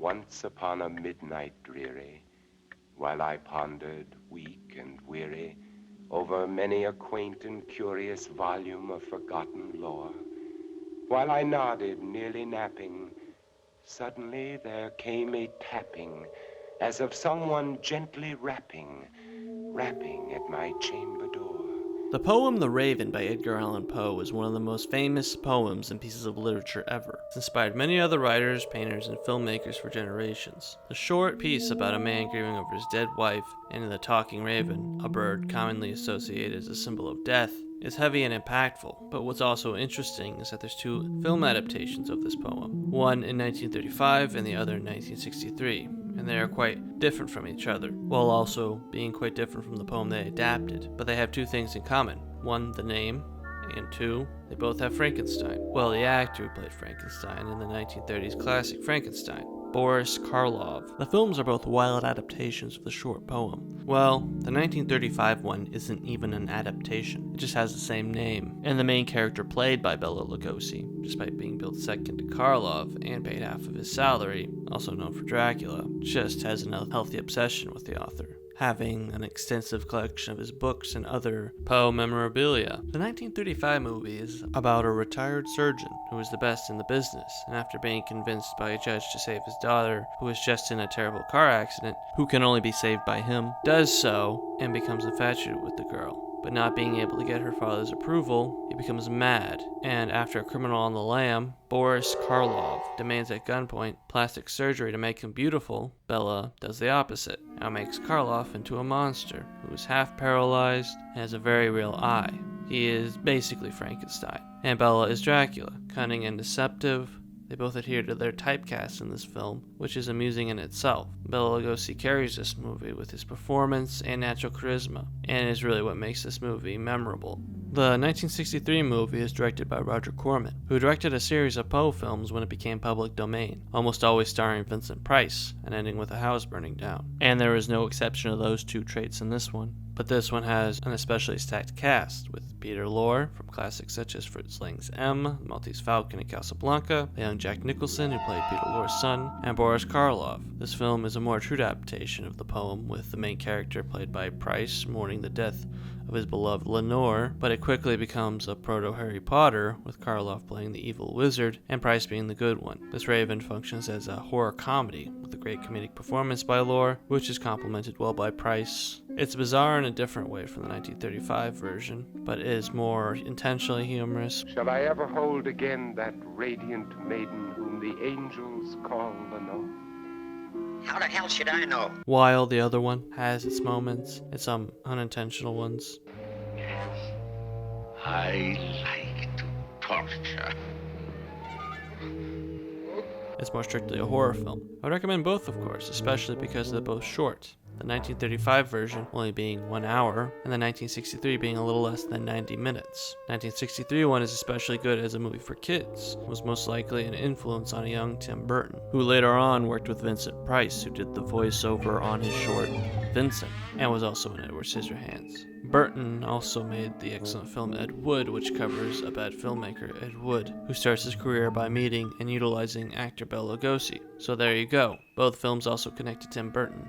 Once upon a midnight dreary, while I pondered, weak and weary, over many a quaint and curious volume of forgotten lore, while I nodded, nearly napping, suddenly there came a tapping, as of someone gently rapping at my chamber door. The poem The Raven by Edgar Allan Poe is one of the most famous poems and pieces of literature ever. It's inspired many other writers, painters, and filmmakers for generations. The short piece about a man grieving over his dead wife and the talking raven, a bird commonly associated as a symbol of death, is heavy and impactful, but what's also interesting is that there's two film adaptations of this poem, one in 1935 and the other in 1963, and they are quite different from each other, while also being quite different from the poem they adapted, but they have two things in common. One, the name, and two, they both have Frankenstein. Well, the actor who played Frankenstein in the 1930s classic Frankenstein, Boris Karloff. The films are both wild adaptations of the short poem. Well, the 1935 one isn't even an adaptation. It just has the same name, and the main character played by Bela Lugosi, despite being billed second to Karloff and paid half of his salary, also known for Dracula, just has an unhealthy obsession with the author, having an extensive collection of his books and other Poe memorabilia. The 1935 movie is about a retired surgeon who is the best in the business, and after being convinced by a judge to save his daughter, who was just in a terrible car accident, who can only be saved by him, does so and becomes infatuated with the girl. But not being able to get her father's approval, he becomes mad, and after a criminal on the lam, Boris Karloff demands at gunpoint plastic surgery to make him beautiful. Bela does the opposite, now makes Karloff into a monster who is half paralyzed and has a very real eye. He is basically Frankenstein, and Bela is Dracula, cunning and deceptive. They both adhere to their typecast in this film, which is amusing in itself. Bela Lugosi carries this movie with his performance and natural charisma, and is really what makes this movie memorable. The 1963 movie is directed by Roger Corman, who directed a series of Poe films when it became public domain, almost always starring Vincent Price, and ending with a house burning down. And there is no exception to those two traits in this one. But this one has an especially stacked cast, with Peter Lorre from classics such as Fritz Lang's M, The Maltese Falcon, and Casablanca, the young Jack Nicholson who played Peter Lorre's son, and Boris Karloff. This film is a more true adaptation of the poem, with the main character played by Price mourning the death of his beloved Lenore, but it quickly becomes a proto-Harry Potter, with Karloff playing the evil wizard and Price being the good one. This Raven functions as a horror comedy, with a great comedic performance by Lorre, which is complemented well by Price. It's bizarre in a different way from the 1935 version, but is more intentionally humorous. Shall I ever hold again that radiant maiden whom the angels call Lenore? How the hell should I know? While the other one has its moments and some unintentional ones. Yes, I like to torture. It's more strictly a horror film. I would recommend both, of course, especially because they're both short. The 1935 version only being 1 hour, and the 1963 being a little less than 90 minutes. 1963 one is especially good as a movie for kids. It was most likely an influence on a young Tim Burton, who later on worked with Vincent Price, who did the voiceover on his short Vincent, and was also in Edward Scissorhands. Burton also made the excellent film Ed Wood, which covers a bad filmmaker, Ed Wood, who starts his career by meeting and utilizing actor Bela Lugosi. So there you go. Both films also connect to Tim Burton.